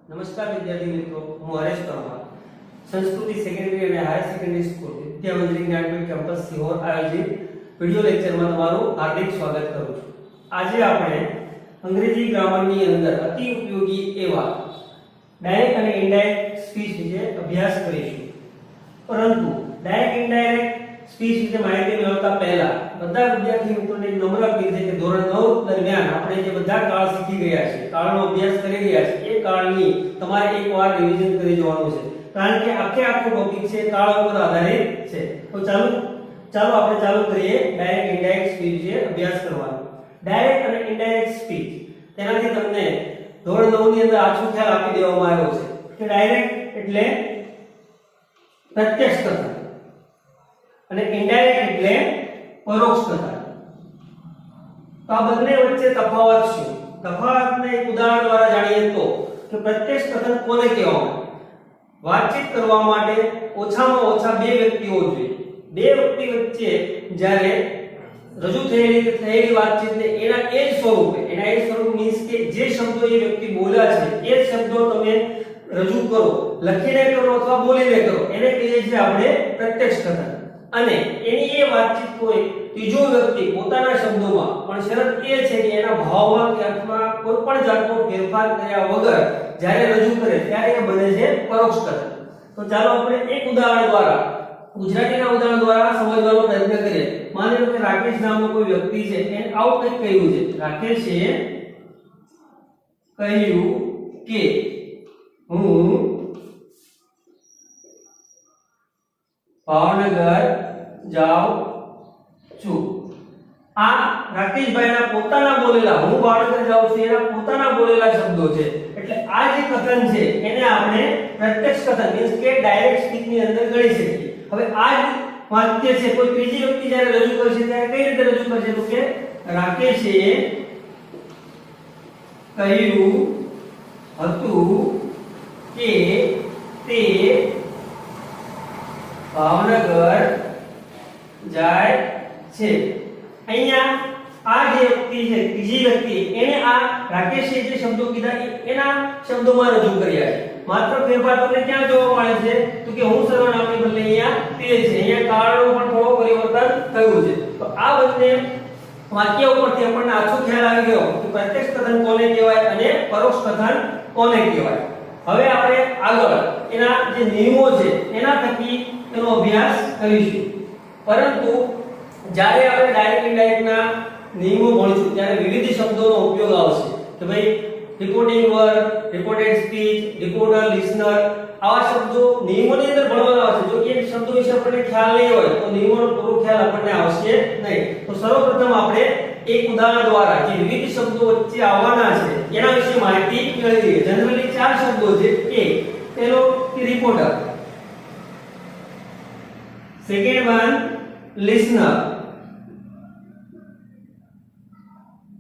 નમસ્કાર વિદ્યાર્થી મિત્રો, હું હરેશ પરમાર સંસ્કૃતિ સેકન્ડરી અને higher secondary school Vidyamandir Jnanpith campus Sihor આયોજિત વિડિયો લેક્ચરમાં તમારું હાર્દિક સ્વાગત કરું છું। આજે આપણે અંગ્રેજી ગ્રામરની અંદર અતિ ઉપયોગી એવા ડાયરેક્ટ અને ઇનડાયરેક્ટ સ્પીચ વિશે અભ્યાસ કરીશું। પરંતુ ડાયરેક્ટ ઇનડાયરેક્ટ સ્પીચ વિશે માહિતી મેળવતા પહેલા બધા વિદ્યાર્થી મિત્રોને એક નમ્ર અપીલ છે કે ધોરણ 9 દરમિયાન આપણે જે બધા કાળ શીખી ગયા છે, કાળનો અભ્યાસ કરી ગયા છે, એ કાળની તમારે એકવાર રિવિઝન કરી જવાનું છે, કારણ કે આખો ટોપિક છે કાળ ઉપર આધારિત છે। તો ચાલો આપણે ચાલુ કરીએ ડાયરેક્ટ ઇનડાયરેક્ટ સ્પીચ વિશે અભ્યાસ કરવાનો। ડાયરેક્ટ અને ઇનડાયરેક્ટ સ્પીચ તેનાથી તમને ધોરણ 9 ની અંદર આછો ખ્યાલ આપી દેવામાં આવ્યો છે કે ડાયરેક્ટ એટલે પ્રત્યક્ષ કથન અને ઇનડાયરેક્ટ એટલે પરોક્ષ કથન। તો આ બંને વચ્ચે તફાવત શું? તફાવતને એક ઉદાહરણ દ્વારા જાણીએ તો કે પ્રત્યક્ષ કથન કોને કહેવામાં? વાતચીત કરવા માટે ઓછામાં ઓછા બે વ્યક્તિઓ જોઈએ। બે વ્યક્તિ વચ્ચે જ્યારે રજૂ થયેલી વાતચીતને એના એ જ સ્વરૂપે, એના એ સ્વરૂપ મીન્સ કે જે શબ્દો એ વ્યક્તિ બોલ્યા છે એ જ શબ્દો તમે રજૂ કરો, લખીને કરો અથવા બોલીને કરો, એને કહીએ છીએ આપણે પ્રત્યક્ષ કથન। અને એની એ વાતચીત કોઈ ત્રીજો વ્યક્તિ પોતાના શબ્દોમાં, પણ શરત એ છે કે એના ભાવમાં કે અર્થમાં કોઈ પણ જાતનો ફેરફાર કર્યા વગર જ્યારે રજૂ કરે ત્યારે એ બને છે પરોક્ષ કથન। તો ચાલો આપણે એક ઉદાહરણ દ્વારા, ગુજરાતીના ઉદાહરણ દ્વારા સમજવાનો પ્રયત્ન કરીએ। માની લો કે રાકેશ નામનો કોઈ વ્યક્તિ છે, એને આવું કંઈક કહ્યું છે। રાકેશે કહ્યું કે હું ભાવનગર જાઉં છું। આ રાકેશભાઈના પોતાના બોલેલા, હું ભાવનગર જાઉં છું, એના પોતાના બોલેલા શબ્દો છે। એટલે આ જે કથન છે એને આપણે પ્રત્યક્ષ કથન મીન્સ કે ડાયરેક્ટ સ્પીચ ની અંદર ગણી શકીએ। હવે આ જ વાક્ય છે કોઈ ત્રીજી વ્યક્તિ જ્યારે રજૂ કરશે ત્યારે કઈ રીતે રજૂ કરશે? તો કે રાકેશે કહ્યું હતું કે તે ભાવનગર જાય છે। અહીંયા આ જે વ્યક્તિ છે, ત્રીજી વ્યક્તિ, એને આ રાકેશે જે શબ્દો કીધા એના શબ્દોમાં રજૂ કર્યા છે। માત્ર ફેરફાર તમને ક્યાં જોવા મળે છે? તો કે હું સર્વનામની બદલે અહીંયા તે છે, અહીંયા કાળનું પણ થોડું પરિવર્તન થયું છે। તો આ બંને વાક્ય ઉપરથી આપણને આછો ખ્યાલ આવી ગયો કે પ્રત્યક્ષ કથન કોને કહેવાય અને પરોક્ષ કથન કોને કહેવાય। હવે આપણે આગળ એના જે નિયમો છે એના થકી એનો અભ્યાસ કરીશું। પરંતુ જ્યારે આપણે ડાયરેક્ટ ઇનડાયરેક્ટના નિયમો ભણીશું ત્યારે વિવિધ શબ્દોનો ઉપયોગ આવશે કે ભાઈ reporting verb, reported speech, reporter, listener, આવા શબ્દો નિયમોની અંદર ભણવામાં આવશે। જો એ શબ્દો વિશે આપણને ખ્યાલ નહીં હોય તો નિયમોનો પૂરો ખ્યાલ આપણને આવશે નહીં। તો સર્વપ્રથમ આપણે એક ઉદાહરણ દ્વારા જે વિવિધ શબ્દો વચ્ચે આવવાના છે એના વિશે માહિતી મેળવીએ। જનરલી ચાર શબ્દો છે। એક પેલો કે reporter, second one listener,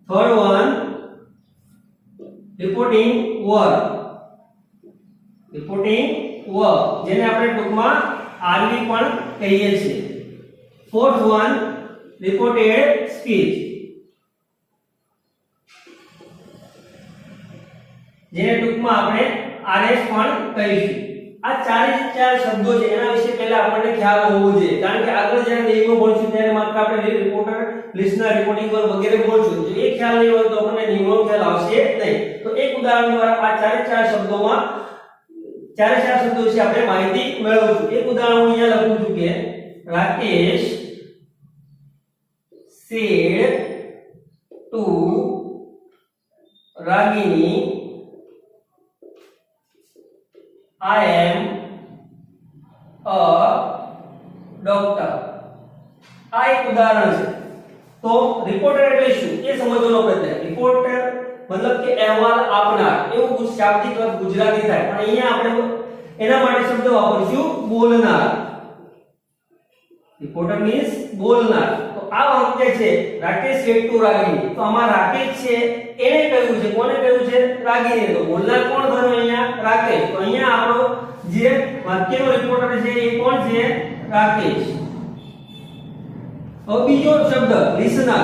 third one reporting verb, જેને આપણે ટૂંકમાં આરવી પણ કહીએ છીએ। fourth one reported speech, જેને ટૂંકમાં આપણે આરએસ પણ કહીશું। આ ચાર શબ્દો છે એના વિશે પહેલા આપણને ખ્યાલ હોવો જોઈએ, કારણ કે આગળ જ્યારે નિયમો ભણશું ત્યારે માત્ર આપણે રિપોર્ટર, લિસનર, રિપોર્ટિંગ વર્બ વગેરે ભણશું। જો એ ખ્યાલ નહીં હોય તો આપણને નિયમોનો ખ્યાલ આવશે નહીં। તો એક ઉદાહરણ દ્વારા આ ચાર શબ્દોમાં ચાર શબ્દો વિશે આપણે માહિતી મેળવીશું। એક ઉદાહરણ હું અહીંયા લખું છું કે Rakesh said to Ragini I am a doctor। આ એક ઉદાહરણ છે। તો રિપોર્ટર એટલે શું એ સમજવાનો પ્રયત્ન। રિપોર્ટર મતલબ કે અહેવાલ આપનાર, એવું શાબ્દિક અર્થ ગુજરાતી થાય, પણ અહીંયા આપણે એના માટે શબ્દ વાપરશું બોલનાર। Reporter means બોલનાર। તો આ વાક્ય છે રાકેશ said to રાગિની। તો આમાં રાકેશ છે એને કહ્યું છે, કોને કહ્યું છે? રાગિની। તો બોલનાર કોણ થયો અહીંયા? રાકેશ। તો અહીંયા આપણો જે વાક્યનો રિપોર્ટર છે એ કોણ છે? રાકેશ। હવે બીજો શબ્દ લિસનર,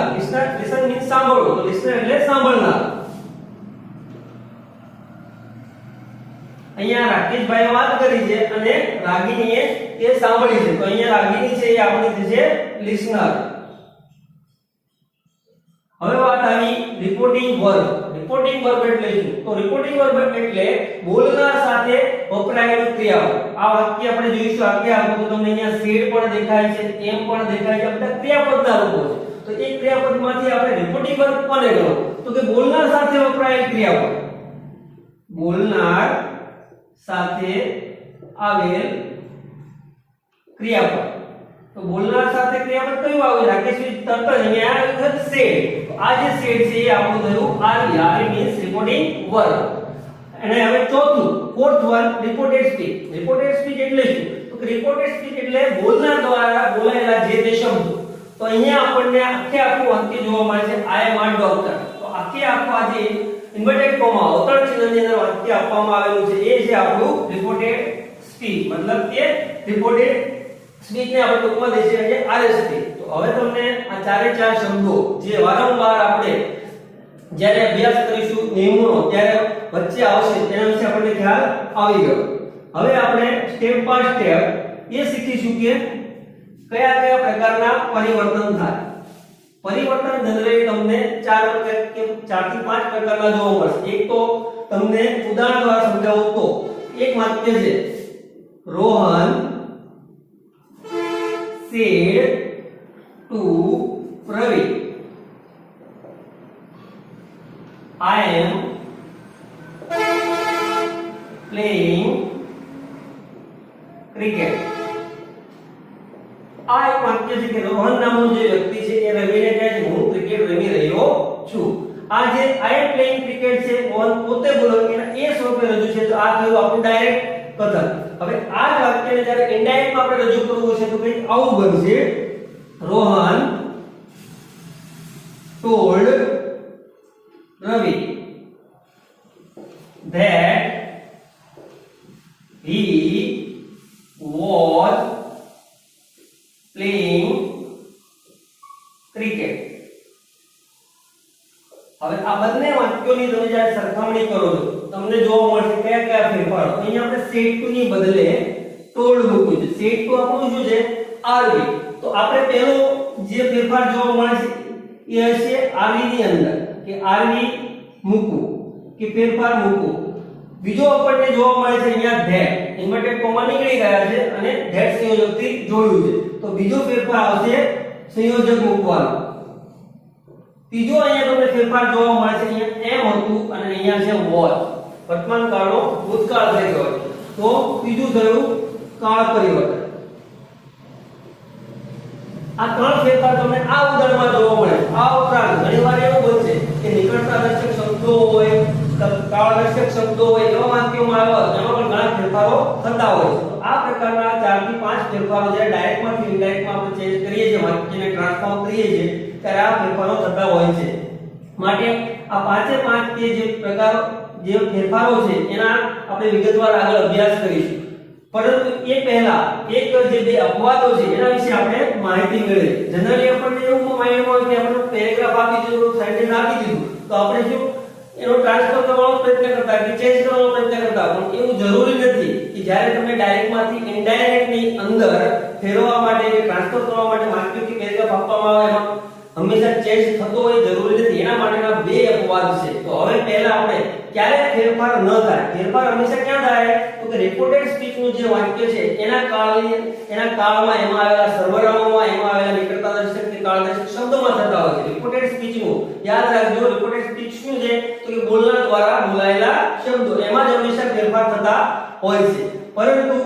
લિસન મીન્સ સાંભળો, તો લિસનર એટલે સાંભળનાર। અહીંયા રાકેશભાઈએ વાત કરી છે અને રાગિણીએ એ સાંભળી છે, તો અહીંયા રાગિણી છે એ આપણી છે લિસનર. હવે વાત આવી રિપોર્ટિંગ વર્બ. રિપોર્ટિંગ વર્બ એટલે શું? તો રિપોર્ટિંગ વર્બ એટલે બોલનાર સાથે વપરાયેલું ક્રિયાપદ. આ વાક્ય આપણે જોઈશું આગે આગળ, તો તમને અહીંયા સેડ પણ દેખાય છે, એમ પણ દેખાય છે, બધા ક્રિયાપદના રૂપો છે. તો એ ક્રિયાપદમાંથી આપણે રિપોર્ટિંગ વર્બ કોને ગણો? તો કે બોલનાર સાથે વપરાયેલ ક્રિયાપદ. બોલનાર સાથે આવેલ ક્રિયાપદ. તો બોલનાર સાથે ક્રિયાપદ કયું આવે? રાકેશભાઈ તરત જ અહીંયા આવ્યું સેડ. આ જે સેડ છે એ આપણું થયું RV. RV means reporting verb. અને હવે ચોથું fourth one reported speech. Reported speech એટલે શું? તો કે રિપોર્ટેડ સ્પીચ એટલે બોલનાર દ્વારા બોલાયેલા જે તે શબ્દો. તો અહીંયા આપણને આખે આખું વાક્ય જોવા મળે છે આઈ એમ અ ડોક્ટર. તો આખે આખું આ જે ઇન્વર્ટેડ કોમા અવતરણ ચિહ્નની અંદર વાક્ય આપવામાં આવેલું છે એ છે આપણું રિપોર્ટેડ સ્પીચ. મતલબ કે રિપોર્ટેડ સ્પીચ ને આપણે ટૂંકમાં દઈએ છીએ આરએસપી. તો હવે તમને આ ચારે ચાર શબ્દો જે વારંવાર આપણે જ્યારે અભ્યાસ કરીશું નિયમોનો ત્યારે વચ્ચે આવશે તેના વિશે આપણને ખ્યાલ આવી ગયો. હવે આપણે સ્ટેપ બાય સ્ટેપ એ શીખીશું કે કયા કયા પ્રકારના પરિવર્તન થાય. પરિવર્તન જનરલી તમને 4 થી 5 પ્રકારના જોવા મળશે. એક તો તમને ઉદાહરણ દ્વારા સમજાવું તો એક વાક્ય છે Rohan said to Ravi, I am playing cricket. આ એક વાક્ય છે કે રોહન નામનો જે વ્યક્તિ છે એ રવિને કહે છે હું ક્રિકેટ રમી રહ્યો છું. આ જે આઈ એમ પ્લેઇંગ ક્રિકેટ છે રોહન પોતે બોલે એના એ સ્વરૂપે રજૂ છે. તો આ થયું આપણું ડાયરેક્ટ કથન. હવે આ જ વાક્યને જ્યારે ઇનડાયરેક્ટ માં આપણે રજૂ કરવું છે તો કંઈક આવું બનશે Rohan told Ravi that he was playing cricket. હવે આ બંને વાક્યોની તમે જ્યારે સરખામણી કરો છો તમને જોવા મળશે કયા કયા ફેરફારો. અહીંયા આપણે સેડ ટુ ની બદલે ટોલ્ડ મૂક્યું છે. સેડ ટુ આપણું શું છે આરવી. તો આપણે પહેલો જે ફેરફાર જોવા મળે છે એ હશે આરવી ની અંદર કે આરવી મૂકવું કે ફેરફાર મૂકવું. બીજો આપણને જોવા મળે છે અહીંયા ધેટ. ઇન્વર્ટેડ કોમા નીકળી ગયા છે અને ધેટ સંયોજકથી જોડ્યું છે. તો બીજો ફેરફાર આવશે સંયોજક મૂકવાનો. ત્રીજો અહીંયા તમને ફેરફાર જોવા મળે છે અહીંયા એમ હતું અને અહીંયા છે વોચ. વર્તમાન કાળનો ભૂતકાળ થઈ ગયો. તો ત્રીજું થયું કાળ પરિવર્તન. આ ત્રણ ફેરફાર તમને આ ઉદાહરણમાં જોવા મળે. આ ઉપરાંત ઘણીવાર એવું બનશે કે નિકટતા દર્શક શબ્દો હોય, કાળ દર્શક શબ્દો હોય એવા વાક્યોમાં આવ્યા એમાં પણ ઘણા ફેરફારો થતા હોય છે. તો આ પ્રકારના 4 થી 5 ફેરફારો જ્યારે ડાયરેક્ટમાંથી ઇનડાયરેક્ટમાં આપણે ચેન્જ કરીએ છીએ, વાક્યને ટ્રાન્સફોર્મ કરીએ છીએ ત્યારે આ ફેરફારો થતા હોય છે. માટે આ પાંચે પાંચ કે જે પ્રકારો જે ફેરફારો છે એના આપણે વિગતવાર આગળ અભ્યાસ કરીશું. પરંતુ એ પહેલા એક જે બે અપવાદો છે એના વિશે આપણે માહિતી મેળવીએ. જનરલી આપણને એવું માહિતી હોય કે આપણે પેરેગ્રાફ આપી દીધું, સેન્ટેન્સ આપી દીધું તો આપણે શું એનો ટ્રાન્સફર કરવાનો પ્રયત્ન કરતા કે ચેન્જ કરવાનો પ્રયત્ન કરતા. પણ એવું જરૂરી નથી કે જ્યારે તમે ડાયરેક્ટમાંથી ઇનડાયરેક્ટ ની અંદર ફેરવવા માટે કે ટ્રાન્સફર કરવા માટે વાક્ય કે પેરેગ્રાફ આપવામાં આવે એમાં હંમેશા ચેન્જ થતો હોય જરૂરી નથી. એના માટેના બે અપવાદ છે. તો હવે પહેલા આપણે ક્યારે ફેરફાર ન થાય. ફેરફાર હંમેશા ક્યાં થાય? તો કે રિપોર્ટેડ સ્પીચ નું જે વાક્ય છે એના કાળમાં એમાં આવેલા સર્વનામોમાં એમાં આવેલા નિકટતા દર્શક કે કાળ દર્શક શબ્દોમાં થતા હોય છે. રિપોર્ટેડ સ્પીચ નું યાદ રાખજો. રિપોર્ટેડ સ્પીચ શું છે? તો કે બોલનાર દ્વારા બોલાયેલા શબ્દો એમાં જ હંમેશા ફેરફાર થતા હોય છે. પરંતુ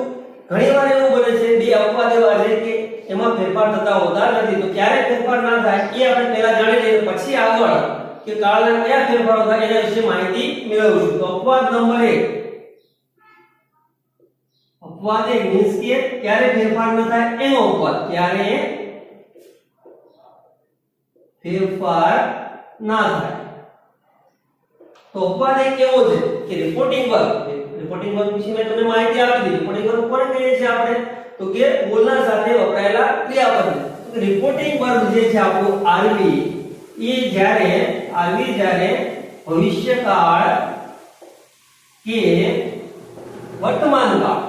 ઘણીવાર એવું બને છે બે અપવાદ એવા છે કે એમાં ફેરફાર થતા હોતા નથી. તો ક્યારે ફેરફાર ના થાય એ આપણે પહેલા જાણી લઈએ, પછી આગળ કે કાળના કયા ફેરફારો થાય એના વિશે માહિતી મેળવશું. તો અપવાદ નંબર 1. અપવાદ 1 મીન્સ કે ક્યારે ફેરફાર ન થાય એનો અપવાદ. ક્યારે ફેરફાર ના થાય. તો અપવાદ 1 કેવો છે કે રિપોર્ટિંગ વર્બ. રિપોર્ટિંગ વર્બ વિશે મેં તમને માહિતી આપી દીધી. રિપોર્ટિંગ વર્બ કોને કહીએ છીએ આપણે? તો કે બોલનાર સાથે વપરાયેલા ક્રિયાપદ. તો રિપોર્ટિંગ વર્બ જે છે આપણું આરવી એ જ્યારે ભવિષ્યકાળ કે વર્તમાન કાળ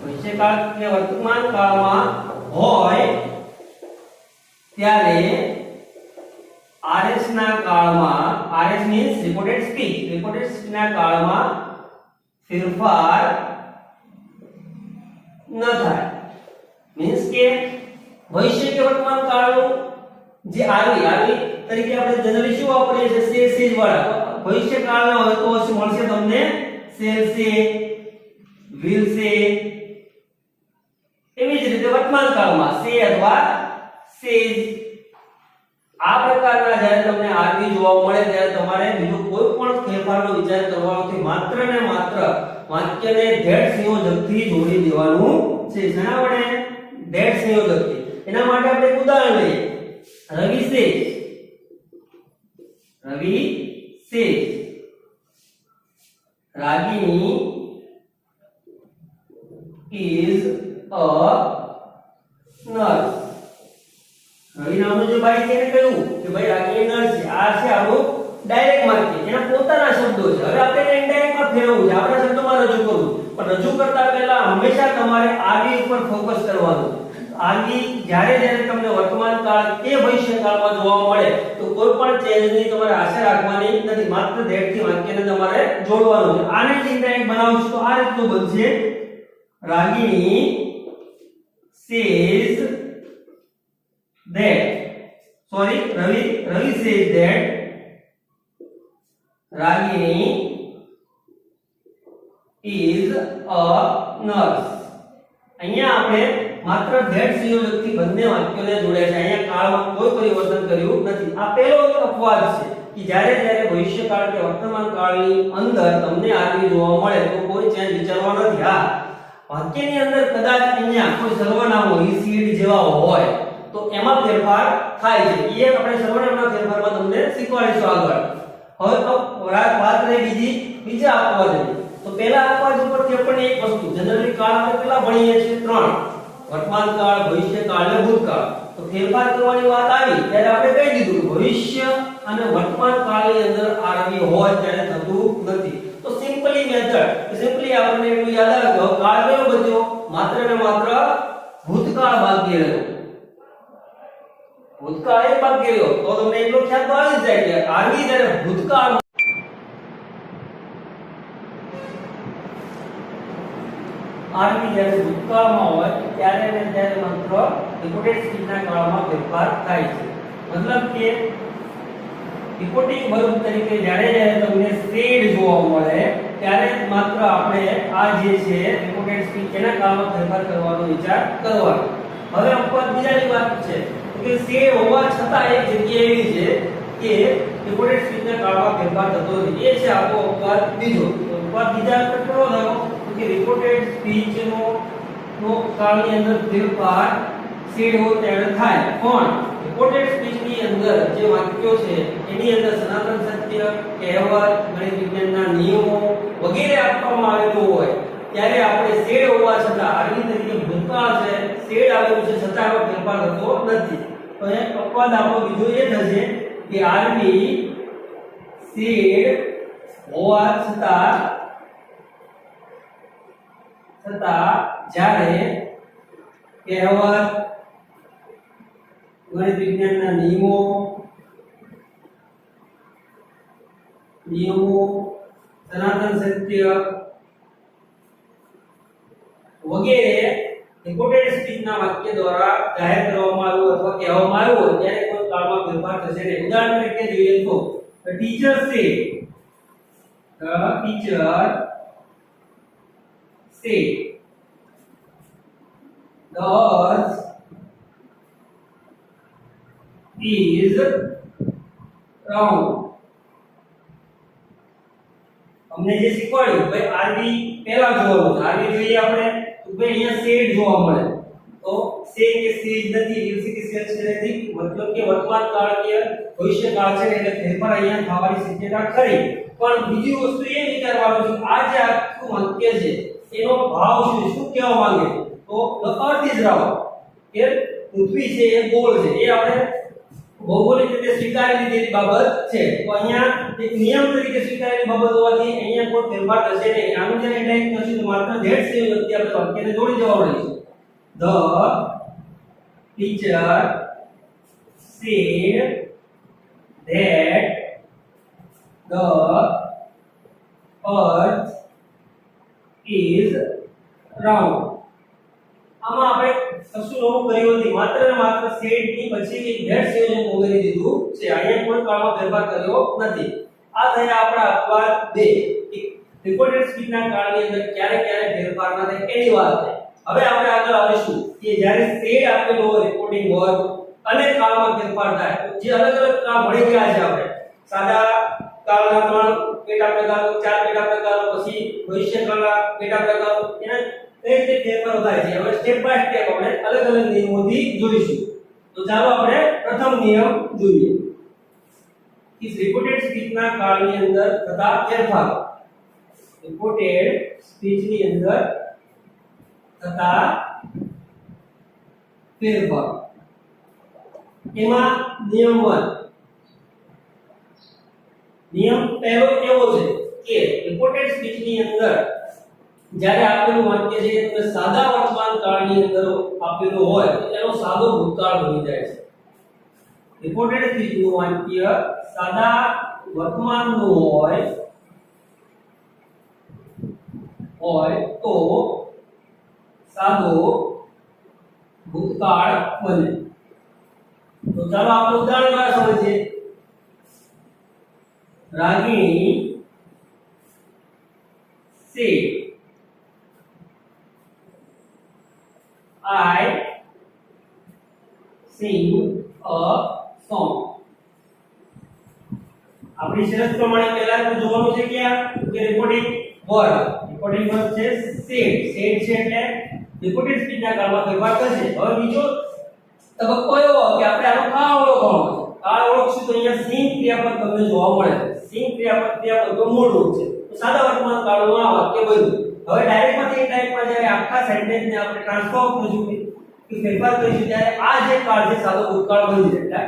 ભવિષ્યકાળ કે વર્તમાન કાળમાં હોય ત્યારે RS ના કાળમાં, RS means reported speech, reported speech ના કાળમાં ફેરફાર ન થાય. મીન્સ કે ભવિષ્ય કે વર્તમાન કાળનું જે RV તરીકે આપણે જનરલી શું વાપરીએ છીએ સેજ વાળા. ભવિષ્ય કાળના હોય તો શું મળશે તમને? શેલ સે, વિલ સે. એવી જ રીતે વર્તમાન કાળમાં સે અથવા સેજ. આ પ્રકારના જ્યારે તમને આરવી જોવા મળે ત્યારે તમારે બીજો કોઈ પણ ફેરફારનો વિચાર કરવાનો નથી. માત્ર ને માત્ર વાક્યને ધેડ સંયોજકથી જોડી દેવાનું છે. શેના વડે? ધેડ સંયોજકથી. એના માટે આપણે એક ઉદાહરણ લઈએ. રવિ સેજ, રવિ સેજ રાગિણી is a nurse. રવિ નામનો જે ભાઈ છે એને કહ્યું કે ભાઈ રાગિણી નર્સ છે. આ છે આપણું ડાયરેક્ટ વાક્ય, એના પોતાના શબ્દો છે. હવે આપણે એને ઇનડાયરેક્ટમાં ફેરવવું છે, આપણા શબ્દોમાં રજૂ કરવું. પણ રજૂ કરતા પહેલા હંમેશા તમારે આરવી ઉપર ફોકસ કરવાનું. આરવી જ્યારે જ્યારે તમને વર્તમાન કાળ કે ભવિષ્ય કાળમાં જોવા મળે તો કોઈ પણ ચેન્જની તમારે આશા રાખવાની નથી. માત્ર ધેડ થી વાક્યને તમારે જોડવાનું છે. આને ઇનડાયરેક્ટ બનાવશું તો આ રીતનું બનશે. Ragini says that, sorry, Ravi says that Ragini is a nurse. અહીંયા આપણે માત્ર ધેડ સંયોજકથી બંને વાક્યોને જોડ્યા છે. અહીંયા કાળમાં કોઈ પરિવર્તન કર્યું નથી. આ પહેલો અપવાદ છે કે જ્યારે જ્યારે ભવિષ્યકાળ કે વર્તમાન કાળની અંદર તમને આરવી જોવા મળે તો કોઈ ચેન્જ વિચારવા નથી. હા, વાક્યની અંદર કદાચ અહીંયા કોઈ સર્વનામો ઈસીડી જેવા હોય તો એમાં ફેરફાર થાય છે. એ આપણે સર્વનામના ફેરફારમાં તમને શીખવાડીશું આગળ. હવે વાત રહી બીજા અપવાદની. તો પહેલા અપવાદ ઉપરથી આપણને એક વસ્તુ, જનરલી કાળ આપણે કેટલા ભણીએ છીએ? 3. વર્તમાન કાળ, ભવિષ્યકાળ અને ભૂતકાળ. તો ફેરફાર કરવાની વાત આવી ત્યારે આપણે કહી દીધું ભવિષ્ય અને વર્તમાન કાળની અંદર આરવી હોય ત્યારે થતું નથી. તો સિમ્પલી મેથડ, સિમ્પલી આપણને એટલું યાદ આવે કે કાળ કયો બચ્યો? માત્ર ને માત્ર ભૂતકાળ બાકી રહ્યો. ભૂતકાળ એક બાકી રહ્યો તો તમને એટલો ખ્યાલ તો આવી જ જાય કે આરવી જ્યારે ભૂતકાળ આરવી જ્યારે ભૂતકાળમાં હોય ત્યારે ને ત્યારે માત્ર રિપોર્ટેડ સ્પીચના કાળમાં ફેરફાર થાય છે. મતલબ કે રિપોર્ટિંગ વર્બ તરીકે જ્યારે જ્યારે તમને સેડ જોવા મળે ત્યારે માત્ર આપણે આ જે છે રિપોર્ટેડ સ્પીચ એના કાળમાં ફેરફાર કરવાનો વિચાર કરવાનો. હવે અપવાદ બીજાની વાત છે કે સેડ હોવા છતાં એક જગ્યા એવી છે કે રિપોર્ટેડ સ્પીચના કાળમાં ફેરફાર થતો નથી. એ છે આપણો અપવાદ બીજો. અપવાદ બીજા કેટલો થયો કે રિપોર્ટેડ સ્પીચનો કાળની અંદર ફેરફાર સેડ હોય ત્યારે થાય. પણ રિપોર્ટેડ સ્પીચની અંદર જે વાક્યો છે એની અંદર સનાતન સત્ય, કહેવત, ગણિત વિજ્ઞાનના નિયમો વગેરે આપવામાં આવેલું હોય ત્યારે આપણે સેડ હોવા છતાં આરવી તરીકે ભૂતકાળ છે, સેડ આવેલું છે છતાં એનો ફેરફાર થતો નથી. તો એક અપવાદ આપણો બીજો એ થશે કે આરવી સેડ હોવા છતાં જ્યારે કહેવત, ગણિત વિજ્ઞાનના નિયમો, સનાતન સત્ય વગેરે રિપોર્ટેડ સ્પીચના વાક્ય દ્વારા જાહેર કરવામાં આવ્યું અથવા કહેવામાં આવ્યું હોય ત્યારે કોઈ કાળમાં ફેરફાર થશે નહીં. ઉદાહરણ તરીકે જોઈએ તો the teacher said the earth is round. हमने જે શીખવાડ્યું ભાઈ આરવી પહેલા જોવાનું છે. આરવી જોઈએ આપણે તો ભાઈ અહીંયા સેડ જોવા મળે તો સે કે સેજ નથી, વિલ કે સેજ નથી. મતલબ કે વર્તમાન કાળ કે ભવિષ્ય કાળ છે એટલે ફેરફાર અહીંયા થવાની શક્યતા ખરી. પણ બીજી વસ્તુ એ વિચારવાનું છે આ જે આખું વાક્ય છે એનો ભાવ શું કહેવા માંગે? તો the earth is round, કે પૃથ્વી છે એ ગોળ છે. એ આપણે ભૌગોલિક રીતે સ્વીકારેલી જે બાબત છે. તો અહીંયા એક નિયમ તરીકે સ્વીકારેલી બાબત હોવાથી અહીંયા કોઈ ફેરફાર થશે નહીં. આનું જ્યારે ઇન્ડાયરેક્ટ થશે તો માત્ર ધેટ સંયોજકથી આપણે વાક્યને જોડી જવાનું રહેશે. The teacher said that the earth is round. આમાં આપણે કશું નવું કર્યું નથી, માત્ર ને માત્ર સેડ ની પછી એક ધેટ સંયોજક ઉમેરી દીધું છે. અહીંયા કોઈ કાળમાં ફેરફાર કર્યો નથી. આ થયા આપણા અપવાદ 2. રિપોર્ટેડ સ્પીચના કાળની અંદર ક્યારે ક્યારે ફેરફાર ન થાય એની વાત છે. હવે આપણે આગળ આવીશું કે જ્યારે સેડ આપેલો હોય રિપોર્ટિંગ વર્બ અને કાળમાં ફેરફાર થાય તો જે અલગ અલગ કાળ મળી ગયા છે આપણે સાદા કાળના 3 પેટા પ્રકારો, 4 પેટા પ્રકારો, પછી ભવિષ્યકાળના પેટા પ્રકારો, એના કઈ રીતે ફેરફારો થાય છે હવે સ્ટેપ બાય સ્ટેપ આપણે અલગ અલગ નિયમોથી જોઈશું. તો ચાલો આપણે પ્રથમ નિયમ જોઈએ કે રિપોર્ટેડ સ્પીચના કાળની અંદર થતા ફેરફાર. રિપોર્ટેડ સ્પીચની અંદર થતા ફેરફાર. એમાં નિયમ 1, નિયમ પહેલો એવો છે કે રિપોર્ટેડ સ્પીચની અંદર જ્યારે આપેલું વાક્ય છે તમે સાદા વર્તમાન કાળની અંદર આપેલું હોય તો એનો સાદો ભૂતકાળ બની જાય છે. રિપોર્ટેડ સ્પીચનું વાક્ય સાદા વર્તમાનનું હોય તો સાદો ભૂતકાળ બને. તો ચાલો આપણે ઉદાહરણ દ્વારા સમજીએ. Ragini said I sing a song. આપણી શરત પ્રમાણે પહેલા તો જોવાનું છે કે રિપોર્ટિંગ વર્બ છે said છે એટલે રિપોર્ટેડ સ્પીચના કાળમાં ફેરફાર થશે. હવે બીજો તબક્કો એવો કે આપણે આનો કાળ ઓળખવાનો છે. કાળ ઓળખશું તો અહીંયા સિંગ ક્રિયાપદ તમને જોવા મળે છે. સિંગ ક્રિયાપદનું મૂળ રૂપ છે. તો સાદા વર્તમાન કાળનું આ વાક્ય બન્યું. હવે ડાયરેક્ટમાંથી ઇનડાયરેક્ટમાં જ્યારે આખા સેન્ટેન્સને આપણે ટ્રાન્સફોર્મ કરીશું કે ફેરફાર કરીશું ત્યારે આ જે કાળ છે સાદો ભૂતકાળ બની જાય. એટલે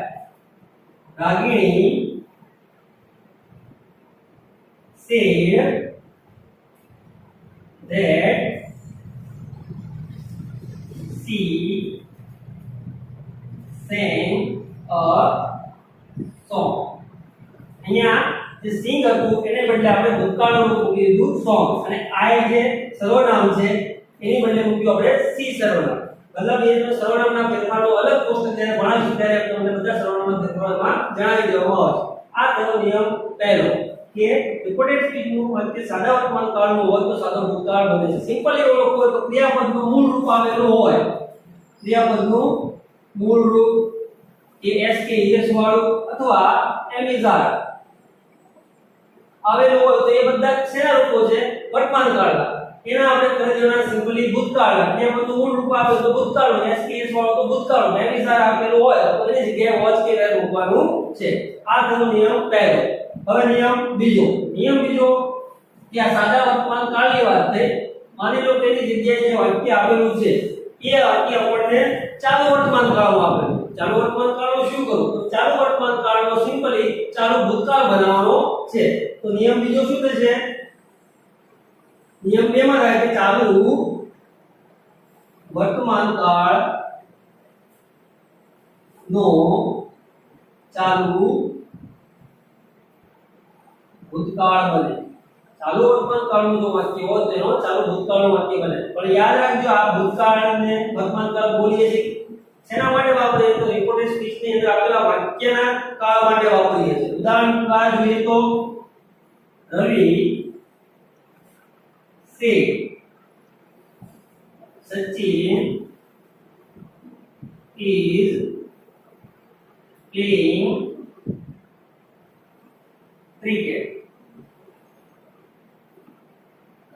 Ragini said that she sang a song. અહીંયા જે સિંગ હતું એને બદલે આપણે ભૂતકાળનું રૂપ મૂકી દીધું સોંગ અને આઈ જે સર્વનામ છે એની બદલે મૂક્યું આપણે સી સર્વનામ. મતલબ એ જો સર્વનામના ફેરફારો અલગ કોષ્ટક જ્યારે ભણાવીશું ત્યારે તમને બધા સર્વનામના ફેરફારોમાં જણાવી દેવામાં આવશે. આ થયો નિયમ પહેલો કે રિપોર્ટેડ સ્પીચનું વાક્ય સાદા વર્તમાન કાળનું હોય તો સાદો ભૂતકાળ બને છે. સિમ્પલી ઓળખવું હોય તો ક્રિયાપદનું મૂળ રૂપ આવેલું હોય, ક્રિયાપદનું મૂળ રૂપ એ એસ કે એસ વાળું અથવા એમ ઇઝ આર આવેલું હોય તો એ બધા શેના રૂપો છે વર્તમાન કાળના. એના આપણે કરી દેવાના સિમ્પલી ભૂતકાળના. ક્રિયાપદનું મૂળ રૂપ આવે તો ભૂતકાળનું, એસ કે એસ વાળું તો ભૂતકાળનું, એમ ઇઝ આર આપેલું હોય તો એની જગ્યાએ વોચ કે વેર મૂકવાનું છે. આ થયો નિયમ પહેલો. હવે નિયમ બીજો કે આ સાદા વર્તમાન કાળની વાત થઈ. માની લો કે એની જગ્યાએ જે વાક્ય આવેલું છે એ વાક્ય આપણને ચાલુ વર્તમાન કાળમાં આપેલું. ચાલુ વર્તમાન કાળનો શું કરું તો ચાલુ વર્તમાન કાળનો સિમ્પલી ચાલુ ભૂતકાળ બનાવવાનો છે. તો નિયમ બીજો શું થશે? નિયમ 2 માં થાય કે ચાલુ વર્તમાન કાળ નો ચાલુ ભૂતકાળ બને. ચાલુ વર્તમાન કાળનું જો વાક્ય હોય તેનો ચાલુ ભૂતકાળનું વાક્ય બને. પણ યાદ રાખજો આ ભૂતકાળને વર્તમાન કાળ બોલીએ છીએ શેના માટે વાપરીએ તો રિપોર્ટેડ સ્પીચની અંદર આપેલા વાક્યના કાળ માટે વાપરીએ છીએ. ઉદાહરણ દ્વારા જોઈએ તો રવિ said Sachin is playing cricket.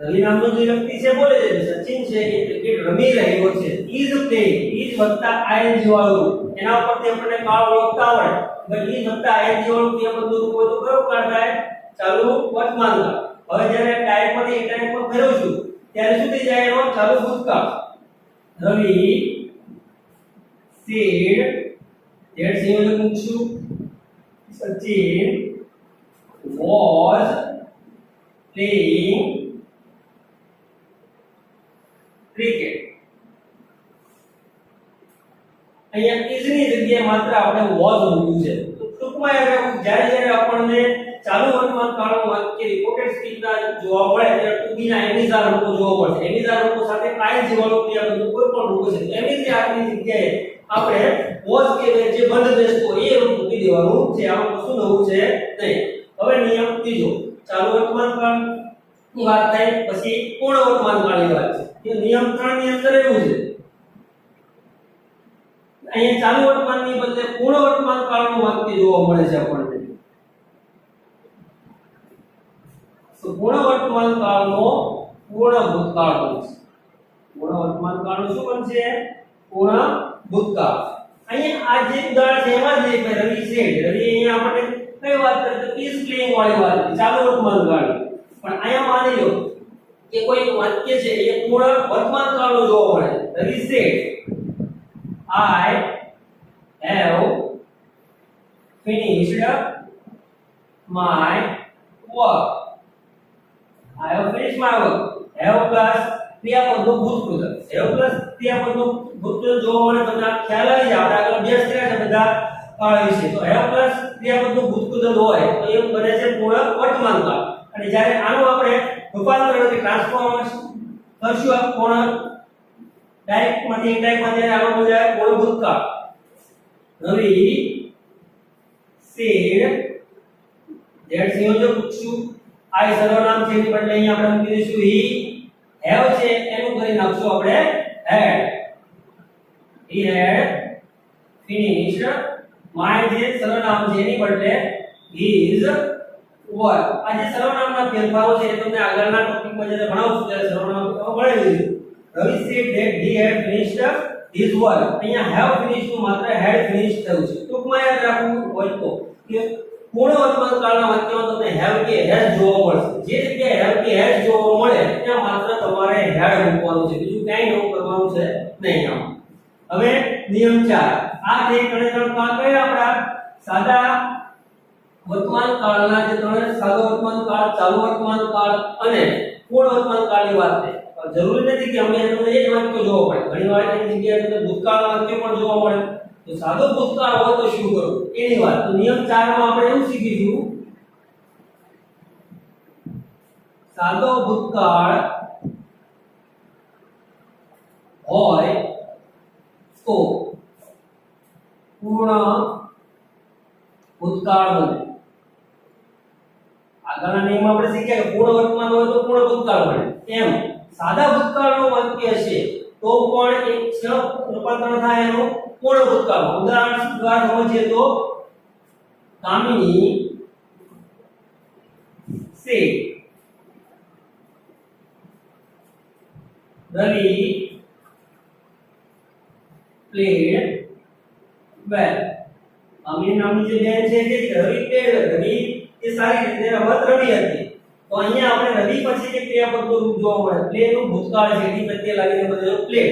રવિ નામનો જે વ્યક્તિ છે બોલે છે સચિન છે એ ક્રિકેટ રમી રહ્યો છે. is playing is વત્તા ing વાળું એના ઉપરથી આપણને કાળ ઓળખતા આવડે. but is વત્તા ing વાળું કે બધું રૂપ હોય તો કયો કાળ થાય? ચાલુ વર્તમાન કાળ. હવે જ્યારે ટાઈપમાંથી એ ટાઈપમાં ફેરવશું ત્યારે શું થઈ જાય? એનો ચાલુ ભૂતકાળ. રવિ said ઝેડ સંયોજક મૂકશું. Sachin was playing cricket. અહીંયા is ની જગ્યાએ માત્ર આપણે was મૂક્યું છે. તો ટૂંકમાં જ્યારે જ્યારે આપણને ચાલુ વર્તમાન કાળનું વાક્ય રિપોર્ટેડ સ્પીચના જોવા મળે ત્યારે ટૂંકીના એમિઝા રૂપો જોવા મળશે. એમિઝા રૂપો સાથે ing વાળું ક્રિયાપદ કોઈ પણ રૂપો છે. એમિઝ ની જગ્યાએ આપણે was કે જે બંધ બેસતો એ રૂપ મૂકી દેવાનું છે. આમાં કશું નવું છે નહીં. હવે નિયમ ત્રીજો, ચાલુ વર્તમાન કાળની વાત થાય પછી પૂર્ણ વર્તમાન કાળની વાત છે. એ નિયમ 3 ની અંદર એવું છે, અહીંયા ચાલુ વર્તમાનની બદલે પૂર્ણ વર્તમાન કાળનું વાક્ય જોવા મળે છે આપણને. તો પૂર્ણ વર્તમાન કાળનો પૂર્ણ ભૂતકાળ બનશે. પૂર્ણ વર્તમાન કાળનું શું બનશે? પૂર્ણ ભૂતકાળ. અહીંયા આ જે ઉદાહરણ છે એમાં જ રવિ છે. રવિ અહીંયા આપણે કઈ વાત કરે તો ઇઝ પ્લેઇંગ વાળી વાત છે, ચાલુ વર્તમાન કાળ. પણ અહીંયા માની લો કે કોઈ વાક્ય છે એ પૂર્ણ વર્તમાન કાળનું જોવા મળે. રવિ sad I have finished my work. I have finished my work. Have plus ક્રિયાપદનું ભૂતકૃત. Have plus ક્રિયાપદનું ભૂતકૃત જોવા મળે તમને ખ્યાલ આવી જાય. આપણે આગળ અભ્યાસ કર્યા છે બધા કાળ વિશે. તો have plus ક્રિયાપદનું ભૂતકૃત હોય તો એ બને છે પૂર્ણ વર્તમાન કાળ. અને જ્યારે આનું આપણે રૂપાંતર કે ટ્રાન્સફોર્મેશન કરશું આ પૂર્ણ ડાયરેક્ટ માંથી ઇનડાયરેક્ટ માં ત્યારે આનો બને પૂર્ણ ભૂતકાળ. રવિ સેડ ઝેડ સંયોજક મૂકશું. આ સર્વનામ છે એની બદલે અહીંયા આપણે મૂકી દઈશું he have છે એનું કરી નાખશું આપણે had. he had finished my જે સર્વનામ છે એની બદલે his work. આ જે સર્વનામના ફેરફારો છે એ તમને આગળના ટોપિકમાં જ્યારે ભણાવશું ત્યારે સર્વનામ ભણાવી દઈશું. Ravi said that he had finished his work. અહીંયા have finished નું માત્ર had finished થયું છે. ટૂંકમાં યાદ રાખવું હોય તો કે પૂર્ણ વર્તમાન કાળના વાક્યમાં તમને have કે has જોવા મળશે. જે જગ્યાએ have કે has જોવા મળે ત્યાં માત્ર તમારે had મૂકવાનું છે, બીજું કંઈ નવું કરવાનું છે નહીં. આમ હવે નિયમ 4, આ જે ત્રણ કાળ કયા આપણા સાદા વર્તમાન કાળના જે ત્રણ સાદો વર્તમાન કાળ, ચાલુ વર્તમાન કાળ અને પૂર્ણ વર્તમાન કાળની વાત છે. જરૂરી નથી કે અમે તમને એ જ વાક્ય જોવા પડે. ઘણી વાર એની જગ્યાએ તમને ભૂતકાળના વાક્ય પણ જોવા મળે. તો સાદો ભૂતકાળ હોય તો શું કરવું એની વાત. તો નિયમ 4 માં આપણે એવું શીખીશું, સાદો ભૂતકાળ હોય તો પૂર્ણ ભૂતકાળ બને. આગળના નિયમ આપણે શીખ્યા કે પૂર્ણ વર્તમાન હોય તો પૂર્ણ ભૂતકાળ બને. એમ સાદા ભૂતકાળનું વાક્ય છે તો પણ એક રૂપાંતર થાય એનું પૂર્ણ ભૂતકાળ. ઉદાહરણ દ્વારા સમજીએ તો Kamini said Ravi played well. Kamini નામની જે બેન છે તે રવિ played, રવિ એ સારી રીતે રમત રમી હતી. તો અહીંયા આપણે રવિ પછી જે ક્રિયાપદનું રૂપ જોવા મળે. પ્લે નું ભૂતકાળ છે એની પ્રત્યે લાગેલો બદલો પ્લે.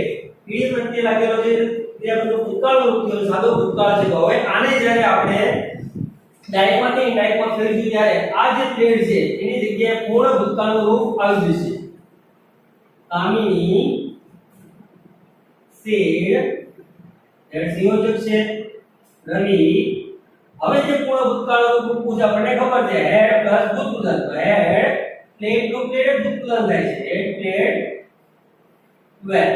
ઈ પ્રત્યે લાગેલો જે ક્રિયાપદનું ભૂતકાળનું રૂપ છે સાદો ભૂતકાળ છે. તો હવે આને જ્યારે આપણે ડાયરેક્ટ માંથી ઇનડાયરેક્ટ માં ફેરવીશું ત્યારે આ જે પ્લેડ છે એની જગ્યાએ પૂર્ણ ભૂતકાળનું રૂપ આવી જશે. કામિની સેડ એડ સંયોજક છે રવિ. હવે જે પૂર્ણ ભૂતકાળનું રૂપ પૂછે આપણને ખબર છે હેડ પ્લસ ભૂતકૃત. તો હેડ પ્લેડ નું પ્લેડ ભૂતકૃત થાય છે. હેડ પ્લેડ વેલ.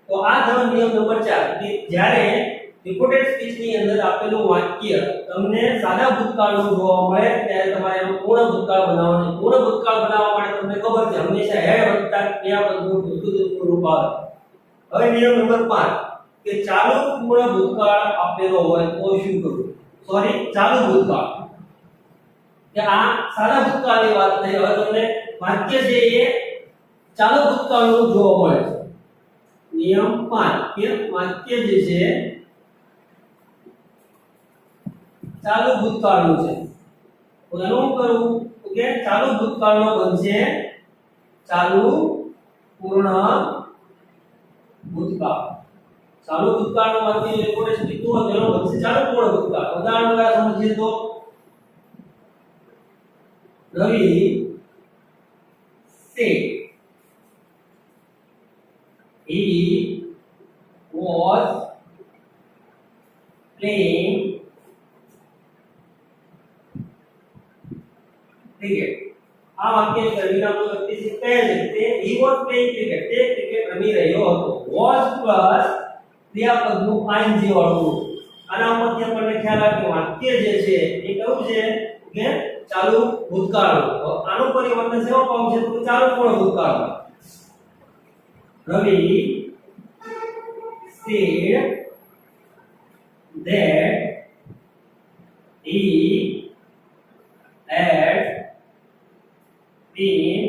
તો આ થયો નિયમ નંબર 4 કે જ્યારે રિપોર્ટેડ સ્પીચ ની અંદર આપેલું વાક્ય તમને સાદા ભૂતકાળનું જોવા મળે ત્યારે તમારે એનું પૂર્ણ ભૂતકાળ બનાવવાનું. પૂર્ણ ભૂતકાળ બનાવવા માટે તમને ખબર છે હંમેશા હેડ વત્તા ક્રિયાપદનું ભૂતકૃતનું રૂપ આવે. હવે નિયમ નંબર 5 કે ચાલુ પૂર્ણ ભૂતકાળ આપેલો હોય તો શું કરવું? સોરી, ચાલુ ભૂતકાળ. કે આ સાદા ભૂતકાળની વાત થઈ. હવે તમને વાક્ય છે એ ચાલુ ભૂતકાળનું જોવા મળે છે. નિયમ 5 કે વાક્ય જે છે ચાલુ ભૂતકાળનું છે. તો એનું કરવું કે ચાલુ ભૂતકાળનો બનશે ચાલુ પૂર્ણ ભૂતકાળ. ચાલુ ભૂતકાળનું વાક્ય લોકોને કીધું હોય તેનો બનશે ચાલુ પૂર્ણ ભૂતકાળ. ઉદાહરણ દ્વારા સમજીએ તો રવિ said he was playing cricket. આ વાક્ય રવિ નામનો વ્યક્તિ છે કહે છે તે he was playing cricket, તે ક્રિકેટ રમી રહ્યો હતો. was પ્લસ ક્રિયાપદનું ing વાળું. આના પરથી આપણને ખ્યાલ આવે કે વાક્ય જે છે એ કયું છે કે ચાલુ ભૂતકાળનું. તો આનું પરિવર્તન શેમાં પામશે તો ચાલુ પૂર્ણ ભૂતકાળમાં. રવિ said that he had been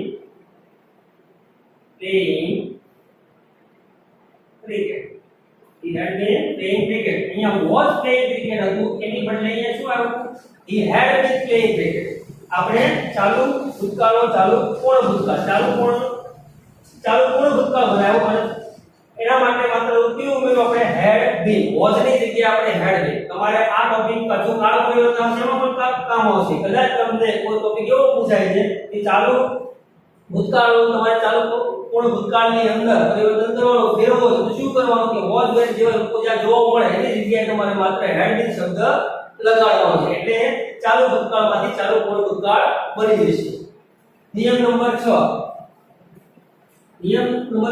playing cricket. He had been playing cricket. અહીંયા was playing cricket હતું એની બદલે અહીંયા શું આવ્યું? He had been playing cricket. આપણે ચાલુ ભૂતકાળનો ચાલુ પૂર્ણ ભૂતકાળ ચાલુ પૂર્ણ ભૂતકાળ બનાવ્યો અને એના માટે માત્ર કેવું ઉમેર્યું આપણે had been. was ની જગ્યાએ આપણે had been. તમારે આ ટોપિક પાછું કાળ પરિવર્તન આવશે એમાં પણ કામ આવશે. કદાચ તમને કોઈ ટોપિક એવો પૂછાય છે કે ચાલુ ભૂતકાળનું તમારે ચાલુ પૂર્ણ ભૂતકાળની અંદર પરિવર્તન કરવાનું ફેરવવું છે તો શું કરવાનું કે was were જેવા લોકો જ્યાં જોવા મળે એની જગ્યાએ તમારે માત્ર had been શબ્દ લગાડવાનો છે એટલે ચાલુ ભૂતકાળમાંથી ચાલુ પૂર્ણ ભૂતકાળ બની જશે. નિયમ નંબર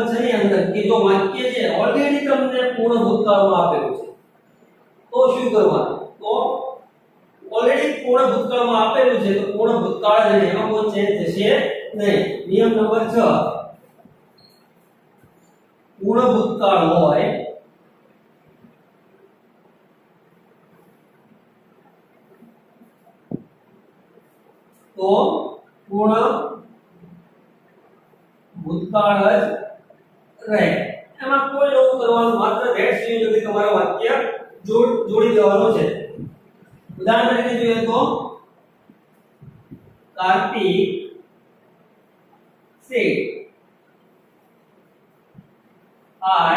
6 ની અંદર કે જો વાક્ય છે ઓલરેડી તમને પૂર્ણ ભૂતકાળમાં આપેલું છે તો શું કરવાનું? તો ઓલરેડી પૂર્ણ ભૂતકાળમાં આપેલું છે તો પૂર્ણ ભૂતકાળ જ રહે, એમાં કોઈ ચેન્જ થશે નહીં. નિયમ નંબર 6 પૂર્ણ ભૂતકાળ હોય તો પૂર્ણ ભૂતકાળ જ રહે. એમાં કોઈ નવું કરવાનું માત્ર ધેટ સુધી તમારે વાક્ય જોડી દેવાનું છે. ઉદાહરણ તરીકે જોઈએ તો Kartik said I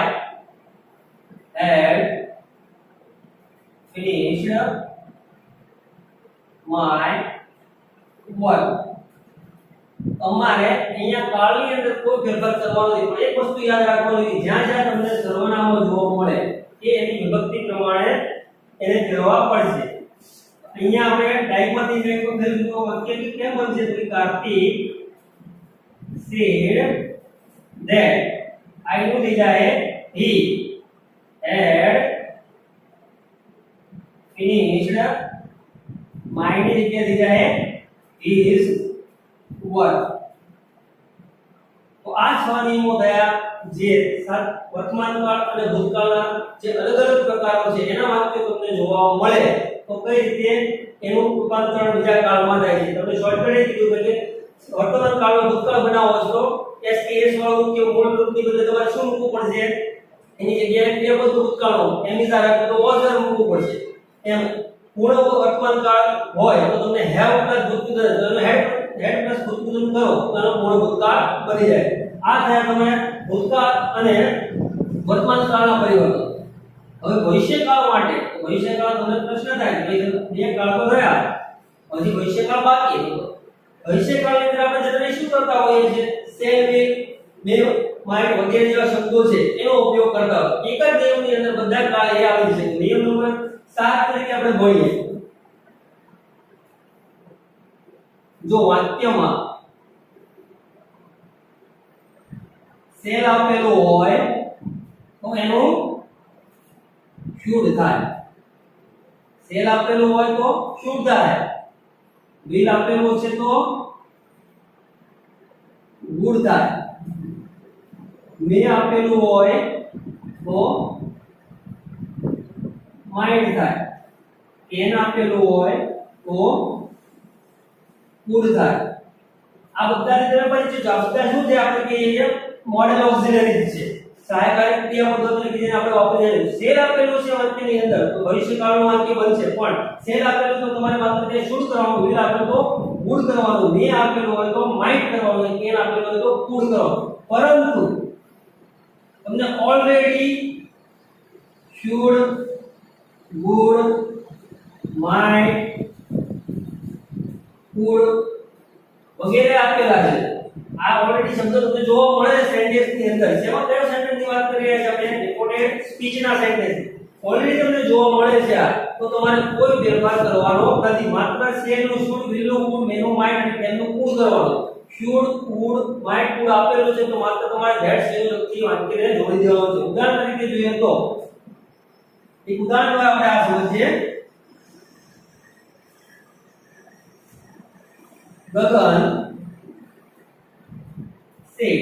had finished my work. તમારે અહીંયા કાળની અંદર કોઈ ફેરફાર કરવાનો નથી પણ એક વસ્તુ યાદ રાખવાની કે જ્યાં જ્યાં તમને સર્વનામો જોવા મળે કે એની વિભક્તિ પ્રમાણે એને ફેરવવા પડશે. અહીંયા આપણે ડાયગમાંથી જે કોઈ ફેરવ્યું વાક્ય કેમ બનશે તો કાર્તિક said that I નું થઈ જાય he had finished my ની જગ્યાએ થઈ જાય his work. તો આ 6 નિયમો થયા જે વર્તમાન કાળ અને ભૂતકાળના જે અલગ અલગ પ્રકારો છે એના વાક્યો તમને જોવા મળે તો કઈ રીતે એનું રૂપાંતરણ બીજા કાળમાં થાય છે. તમને શોર્ટકટે કીધું કે વર્તમાન કાળનો ભૂતકાળ બનાવો છો તો એસકેએસ વાળું કે મૂળ રૂપની બદલે તમારે શું મૂકવું પડશે? એની જગ્યાએ ક્રિયાપદ ભૂતકાળનો એની સાથે તો was મૂકવું પડશે. એમ પૂર્ણ વર્તમાન કાળ હોય તો તમને have પ્લસ ભૂતકાળ તમે had પ્લસ ભૂતકાળ કરો તો એનો પૂર્ણ ભૂતકાળ બની જાય. આ થયા તમે ભૂતકાળ અને વર્તમાન કાળના પરિવર્તન. હવે ભવિષ્યકાળ માટે ભવિષ્યકાળ તમને પ્રશ્ન થાય કે બે કાળ તો રહ્યા હજી ભવિષ્યકાળ બાકી છે. ભવિષ્યકાળની અંદર આપણે જનરલી શું કરતા હોઈએ છીએ? શેલ વિલ મે માઇટ વગેરે જેવા શબ્દો છે એનો ઉપયોગ કરતા હોય. એક જ નિયમની અંદર બધા કાળ એ આવી છે. નિયમ નંબર 7 તરીકે આપણે ભણીએ. જો વાક્યમાં સેલ આપેલો હોય તો એનું શુડ થાય. સેલ આપેલો હોય તો શુડ થાય. વિલ આપેલો છે તો વુડ થાય. મે આપેલું હોય તો માઇટ થાય. કેન આપેલું હોય તો કુડ થાય. આ બધા રીતે પરિચિત છો. આ બધા શું છે? આપણે કહીએ મોડેલ ઓક્સિલરીઝ છે. સહાયકારી ક્રિયાપદો તરીકે જેને આપણે વાપરીએ છીએ. સેલ આપેલું છે વાક્યની અંદર તો ભવિષ્યકાળનું વાક્ય બનશે પણ સેલ આપેલું તો તમારે માત્ર તે શુડ કરવાનું, વિલ આપેલું તો વુડ કરવાનું, મે આપેલું હોય તો માઇટ કરવાનું, કેન આપેલું હોય તો કુડ કરવાનું. પરંતુ તમને already should, would, might, could વગેરે આપેલા છે. આ ઓલરેડી શબ્દો તમને જોવા મળે છે સેન્ટેન્સ ની અંદર. જેમાં કયો સેન્ટેન્સ ની વાત કરી રહ્યા છે આપણે? રિપોર્ટેડ સ્પીચ ના સેન્ટેન્સ ઓલરેડી તમને જોવા મળે છે. આ તો તમારે કોઈ ફેરફાર કરવાનો નથી. માત્ર શેલ નું should, will નું would, may નું might અને can નું could કરવાનું. should, would, might, could આપેલું છે તો માત્ર તમારે that સંયોજકથી વાક્યને જોડી દેવાનું છે. ઉદાહરણ તરીકે જોઈએ તો એક ઉદાહરણ દ્વારા આપણે આ સમજીએ. ગગન said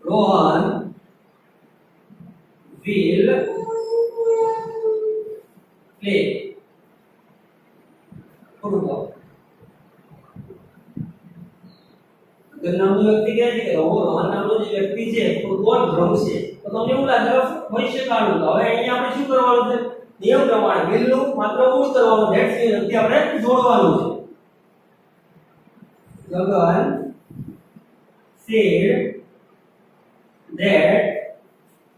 Rohan will play football. ગગન નામનો વ્યક્તિ કહે છે કે રોહન નામનો જે વ્યક્તિ છે ફૂટબોલ રમશે. તો તમને એવું લાગે ભવિષ્યકાળનું. તો હવે અહીંયા આપણે શું કરવાનું છે? નિયમ પ્રમાણે will નું માત્ર would કરવાનું. that વ્યક્તિ આપણે જોડવાનું છે. Gagan said that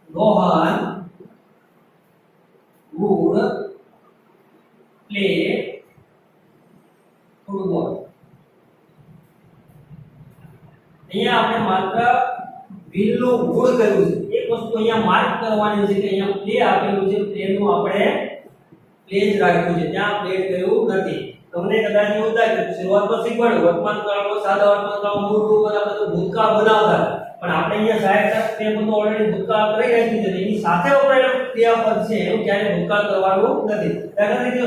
Rohan would play football. અહીંયા આપણે માત્ર will નું would કર્યું છે. એક વસ્તુ અહીંયા માર્ક કરવાની છે કે અહીંયા પ્લે આપેલું છે, પ્લે નું આપણે પ્લે જ રાખ્યું છે, ત્યાં પ્લે કર્યું નથી. તમને કદાચ એવું થાય કે શરૂઆતમાં શીખવાડ્યું વર્તમાન કાળમાં સાદા વર્તમાન કાળમાં મૂળ રૂપ આપણે તો ભૂતકાળ બનાવતા, પણ આપણે અહીંયા સહાયક તે બધું ઓલરેડી ભૂતકાળ કરી રાખ્યું છે. એની સાથે વપરાયેલું ક્રિયાપદ છે એવું ક્યારે ભૂતકાળ કરવાનું નથી. દાખલા તરીકે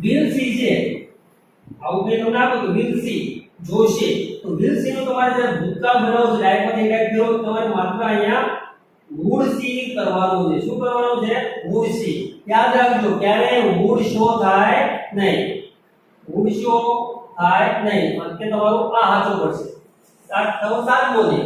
will see છે, આવું કે તમને આપો કે will see જોશે, તો will see નું તમારે જ્યારે ભૂતકાળ બનાવવું છે ડાયરેક્ટમાંથી ડાયરેક્ટ કરો તમારે માત્ર અહીંયા would see કરવાનું છે. શું કરવાનું છે? would see. યાદ રાખજો ક્યારે would show થાય નહીં, would show થાય નહીં. અંતે તમારું આ સાચું પડશે. આ તો સાચું છે.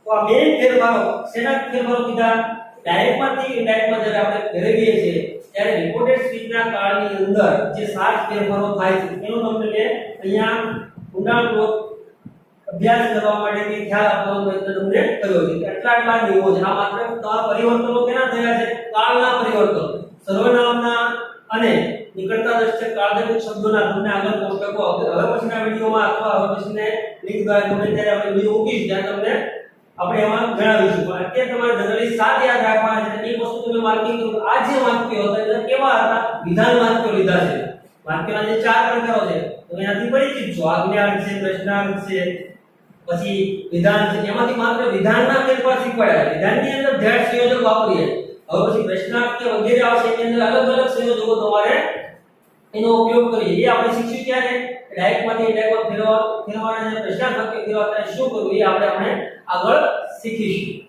તો આ બે ફેરફારો શેના ફેરફારો કીધા? ડાયરેક્ટમાંથી ઇનડાયરેક્ટમાં જ્યારે આપણે ફેરવીએ છીએ ત્યારે રિપોર્ટેડ સ્પીચના કાળની અંદર જે 7 ફેરફારો થાય છે એનો તમને અહીંયા ઊંડાણપૂર્વક અભ્યાસ કરવા માટે ખ્યાલ આપવાનો પ્રયત્ન તમને કર્યો છે. આટલા નિયમો છે. આ માત્ર પરિવર્તનો કેના થયા છે? કાળના પરિવર્તનો. સર્વનામના અને નિકટતા દ્રષ્ટિએ કાળજનિક શબ્દોના તમને આગળ કોષ્ટકો હવે પછીના વિડિયોમાં અથવા હવે પછીને લિંક દ્વારા ગમે ત્યારે આપણે વિડિયો મૂકીશું ત્યાં તમને આપણે એમાં જણાવીશું. પણ અત્યારે તમારે જનરલી 7 યાદ રાખવાના છે. એક વસ્તુ તમે માર્કિંગ કરો. આ જે વાક્યો હતા એ કેવા હતા? વિધાન વાક્યો લીધા છે. વાક્યના જે 4 પ્રકારો છે તમે આથી પરિચિત છો. આજ્ઞાર્થ છે, પ્રશ્નાર્થ છે, પછી વિધાન છે. એમાંથી માત્ર વિધાનના ફેરફાર શીખવાડ્યા. વિધાનની અંદર ધ્યાન સંયોજક વાપરીએ. હવે પછી પ્રશ્નાર્થ કે વગેરે આવશે એની અંદર અલગ અલગ સંયોજકો તમારે એનો ઉપયોગ કરીએ. એ આપણે શીખીશું ત્યારે ડાયરેક્ટમાંથી ઇનડાયરેક્ટમાં ફેરવવાના પ્રશ્નાર્થ વાક્ય ફેરવવા શું કરવું એ આપણે આગળ શીખીશું.